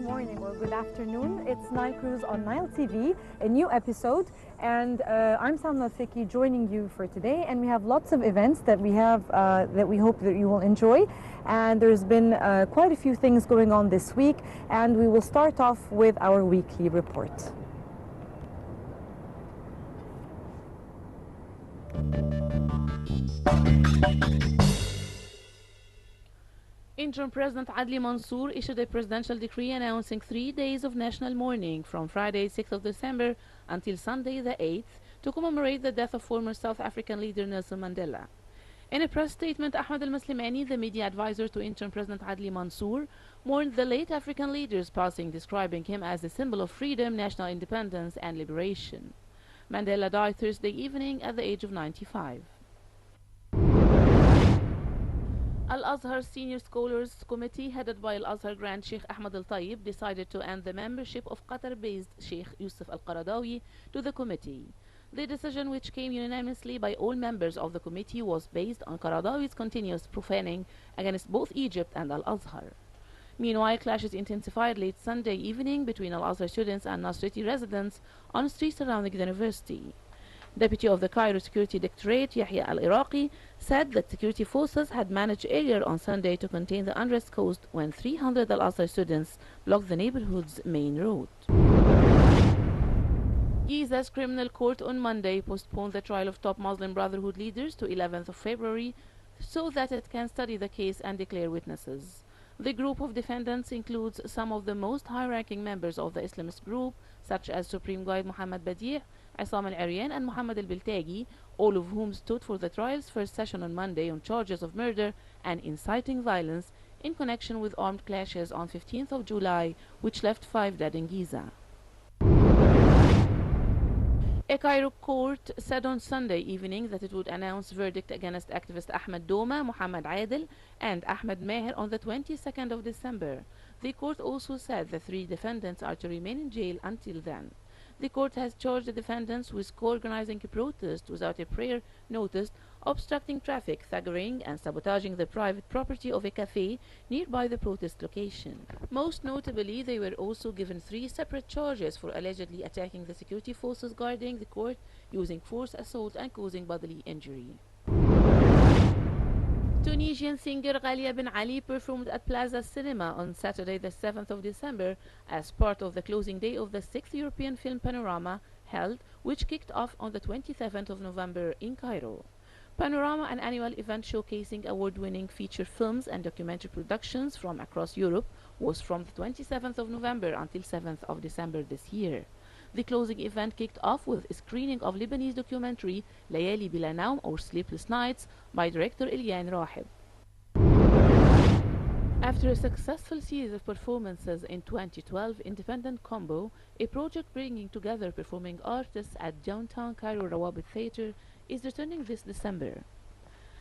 morning or good afternoon. It's Nile Cruise on Nile TV, a new episode, and I'm Salma Fiki joining you for today. And we have lots of events that we have that we hope that you will enjoy. And there's been quite a few things going on this week, and we will start off with our weekly report. Interim President Adli Mansour issued a presidential decree announcing 3 days of national mourning from Friday 6th of December until Sunday the 8th to commemorate the death of former South African leader Nelson Mandela. In a press statement, Ahmed al-Muslimani, the media advisor to Interim President Adli Mansour, mourned the late African leader's passing, describing him as a symbol of freedom, national independence and liberation. Mandela died Thursday evening at the age of 95. Al-Azhar Senior Scholars Committee, headed by Al-Azhar Grand Sheikh Ahmed Al-Tayyib, decided to end the membership of Qatar-based Sheikh Yusuf Al-Qaradawi to the committee. The decision, which came unanimously by all members of the committee, was based on Qaradawi's continuous profaning against both Egypt and Al-Azhar. Meanwhile, clashes intensified late Sunday evening between Al-Azhar students and Nasriti residents on streets surrounding the university. Deputy of the Cairo Security Directorate, Yahya Al-Iraqi, said that security forces had managed earlier on Sunday to contain the unrest caused when 300 Al-Azhar students blocked the neighborhood's main road. Giza's criminal court on Monday postponed the trial of top Muslim Brotherhood leaders to 11th of February so that it can study the case and declare witnesses. The group of defendants includes some of the most high-ranking members of the Islamist group, such as Supreme Guide Muhammad Badi', Isam al-Aryan and Muhammad al-Biltagi, all of whom stood for the trial's first session on Monday on charges of murder and inciting violence in connection with armed clashes on 15th of July, which left 5 dead in Giza. A Cairo court said on Sunday evening that it would announce verdict against activist Ahmed Doma, Muhammad Adil, and Ahmed Meher on the 22nd of December. The court also said the 3 defendants are to remain in jail until then. The court has charged the defendants with co-organizing a protest without a prior notice, obstructing traffic, thuggery, and sabotaging the private property of a cafe nearby the protest location. Most notably, they were also given 3 separate charges for allegedly attacking the security forces guarding the court, using force, assault, and causing bodily injury. Tunisian singer Ghalia Ben Ali performed at Plaza Cinema on Saturday the 7th of December as part of the closing day of the 6th European Film Panorama held, which kicked off on the 27th of November in Cairo. Panorama, an annual event showcasing award-winning feature films and documentary productions from across Europe, was from the 27th of November until 7th of December this year. The closing event kicked off with a screening of Lebanese documentary Layali Bila Naum, or Sleepless Nights, by director Ilyan Rahib. After a successful series of performances in 2012, Independent Combo, a project bringing together performing artists at downtown Cairo Rawabit Theatre, is returning this December.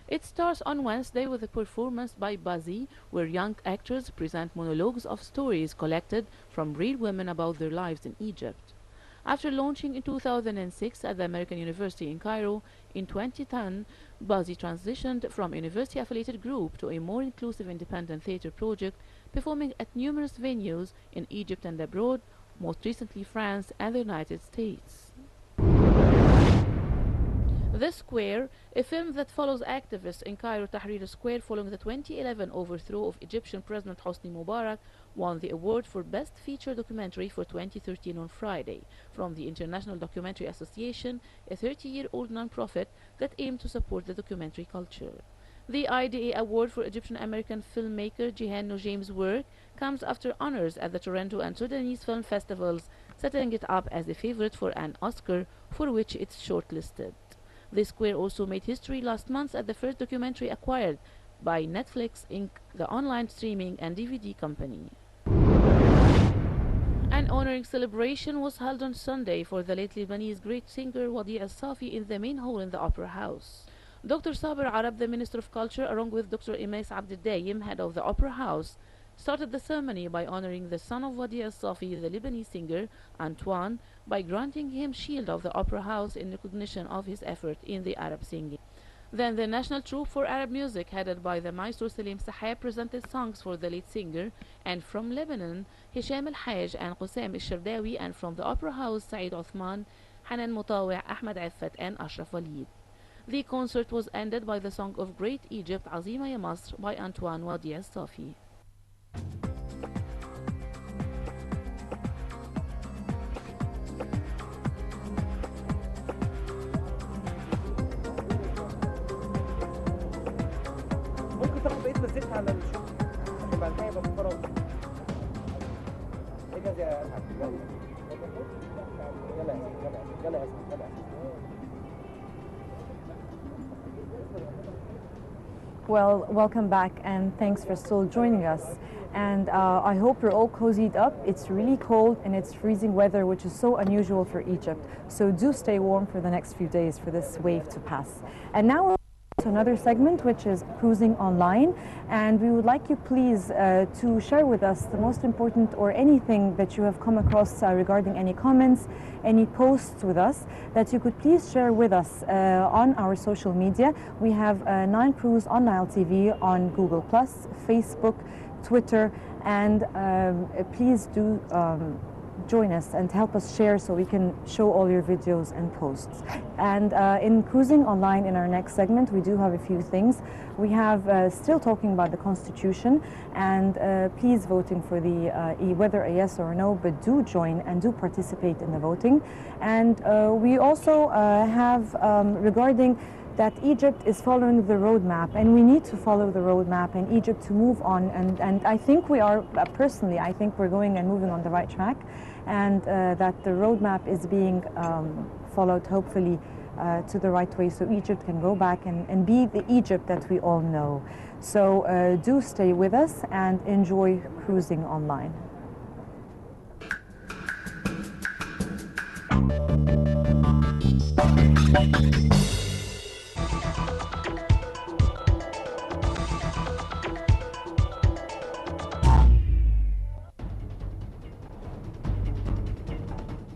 It starts on Wednesday with a performance by Buzzy, where young actors present monologues of stories collected from real women about their lives in Egypt. After launching in 2006 at the American University in Cairo, in 2010, Buzzy transitioned from a university-affiliated group to a more inclusive independent theatre project, performing at numerous venues in Egypt and abroad, most recently France and the United States. The Square, a film that follows activists in Cairo Tahrir Square following the 2011 overthrow of Egyptian President Hosni Mubarak, won the award for Best Feature Documentary for 2013 on Friday from the International Documentary Association, a 30-year-old non-profit that aimed to support the documentary culture. The IDA award for Egyptian-American filmmaker Jihan Nujim's work comes after honors at the Toronto and Sudanese film festivals, setting it up as a favorite for an Oscar, for which it's shortlisted. The Square also made history last month as the first documentary acquired by Netflix Inc., the online streaming and DVD company. An honoring celebration was held on Sunday for the late Lebanese great singer Wadi al-Safi in the main hall in the Opera House. Dr. Saber Arab, the Minister of Culture, along with Dr. Imais Abdeldayim, head of the Opera House, started the ceremony by honoring the son of Wadi al-Safi, the Lebanese singer, Antoine, by granting him Shield of the Opera House in recognition of his effort in the Arab singing. Then the National Troupe for Arab Music, headed by the Maestro Salim Sahab, presented songs for the lead singer, and from Lebanon, Hisham El-Haj and Qusam El-Shardawi, and from the Opera House, Saeed Othman, Hanan Mutawi, Ahmed Affat, and Ashraf Walid. The concert was ended by the song of Great Egypt, Azima Ya Masr, by Antoine Wadi Safi. ممكن تاخد بقية مزيكا على الشغل عشان بعد كده يبقى في فراغ. اجهز يا اسعد. يلا يلا يلا يلا يا اسعد يلا. Well, welcome back and thanks for still joining us. And I hope you're all cozied up. It's really cold and it's freezing weather, which is so unusual for Egypt. So do stay warm for the next few days for this wave to pass. And now we're to another segment, which is cruising online. And we would like you please to share with us the most important or anything that you have come across regarding any comments, any posts with us, that you could please share with us on our social media. We have Nile Cruise on Nile TV on Google+, Facebook, Twitter, and please do join us and help us share so we can show all your videos and posts. And in Cruising Online, in our next segment, we do have a few things. We have still talking about the Constitution, and please voting for the whether a yes or a no, but do join and do participate in the voting. And we also have regarding that Egypt is following the roadmap, and we need to follow the roadmap in Egypt to move on. And I think we are, personally, I think we're going and moving on the right track, and that the roadmap is being followed, hopefully, to the right way, so Egypt can go back and be the Egypt that we all know. So do stay with us and enjoy Cruising Online.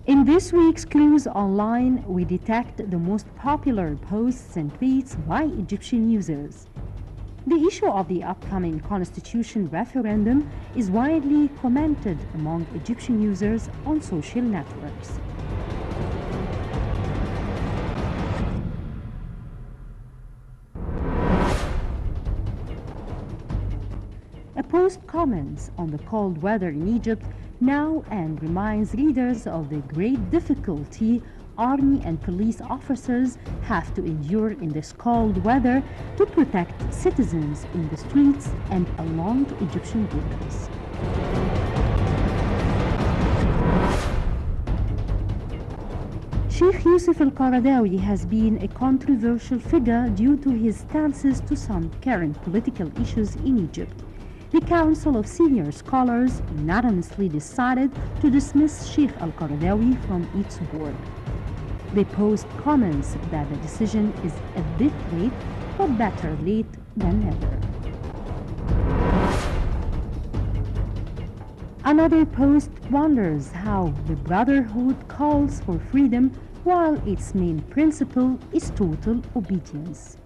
In this week's Cruise Online, we detect the most popular posts and tweets by Egyptian users. The issue of the upcoming constitution referendum is widely commented among Egyptian users on social networks. A post comments on the cold weather in Egypt now and reminds readers of the great difficulty army and police officers have to endure in this cold weather to protect citizens in the streets and along Egyptian borders. Sheikh Yusuf al-Qaradawi has been a controversial figure due to his stances to some current political issues in Egypt. The Council of Senior Scholars unanimously decided to dismiss Sheikh al-Qaradawi from its board. The post comments that the decision is a bit late, but better late than never. Another post wonders how the Brotherhood calls for freedom while its main principle is total obedience.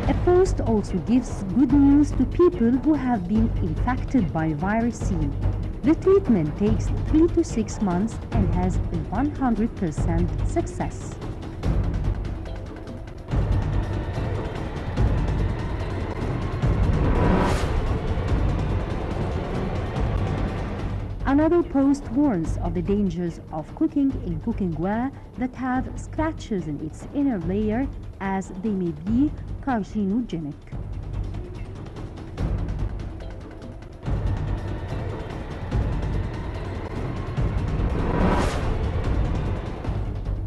A post also gives good news to people who have been infected by virus C. The treatment takes 3 to 6 months and has a 100% success. Another post warns of the dangers of cooking in cooking ware that have scratches in its inner layer, as they may be carcinogenic.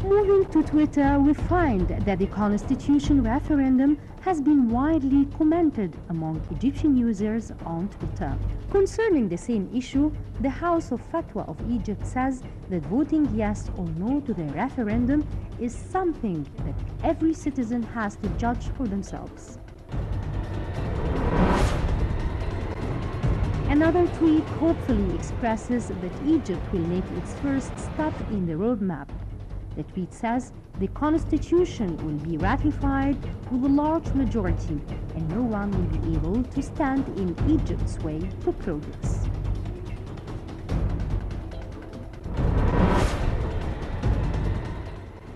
Moving to Twitter, we find that the Constitution referendum has been widely commented among Egyptian users on Twitter. Concerning the same issue, the House of Fatwa of Egypt says that voting yes or no to the referendum is something that every citizen has to judge for themselves. Another tweet hopefully expresses that Egypt will make its first step in the roadmap. The tweet says the constitution will be ratified with a large majority and no one will be able to stand in Egypt's way to progress.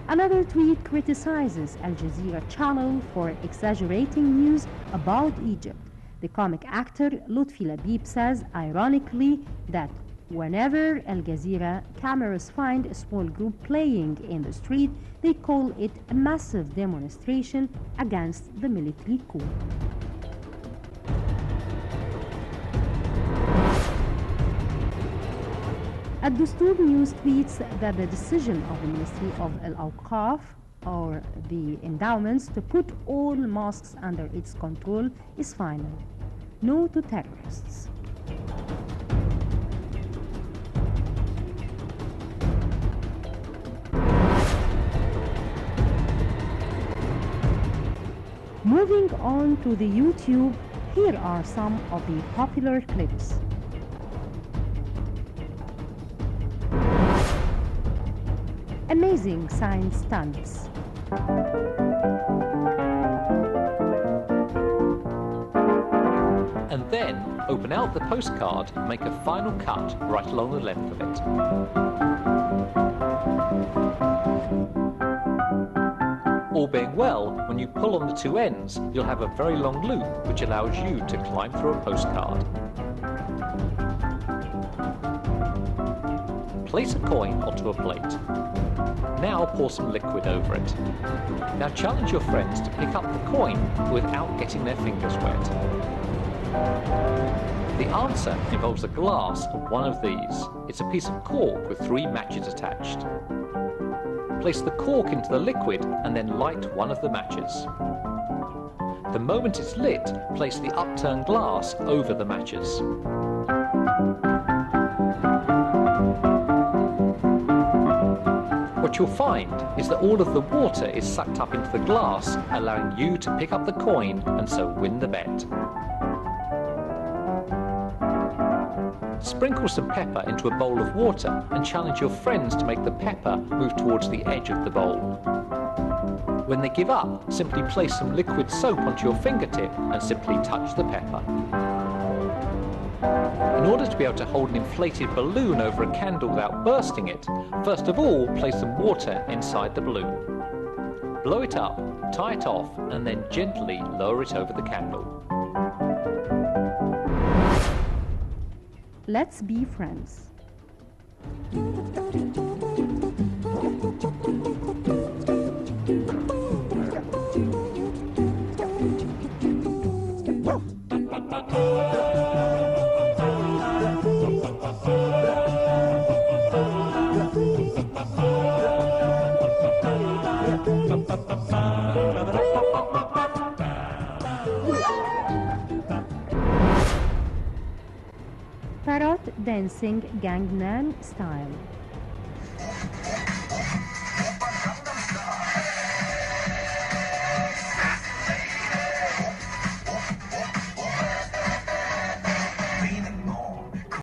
Another tweet criticizes Al Jazeera channel for exaggerating news about Egypt. The comic actor Lutfi Labib says, ironically, that whenever Al Jazeera cameras find a small group playing in the street, they call it a massive demonstration against the military coup. Ad-Dustur News tweets that the decision of the Ministry of Al-Awqaf, or the endowments, to put all mosques under its control is final. No to terrorists. Moving on to the YouTube, here are some of the popular clips. Amazing science stunts. And then open out the postcard and make a final cut right along the length of it. All being well, when you pull on the two ends, you'll have a very long loop which allows you to climb through a postcard. Place a coin onto a plate. Now pour some liquid over it. Now challenge your friends to pick up the coin without getting their fingers wet. The answer involves a glass of one of these. It's a piece of cork with 3 matches attached. Place the cork into the liquid and then light one of the matches. The moment it's lit, place the upturned glass over the matches. What you'll find is that all of the water is sucked up into the glass, allowing you to pick up the coin and so win the bet. Sprinkle some pepper into a bowl of water and challenge your friends to make the pepper move towards the edge of the bowl. When they give up, simply place some liquid soap onto your fingertip and simply touch the pepper. In order to be able to hold an inflated balloon over a candle without bursting it, first of all, place some water inside the balloon. Blow it up, tie it off, and then gently lower it over the candle. Let's be friends. Parrot dancing Gangnam style.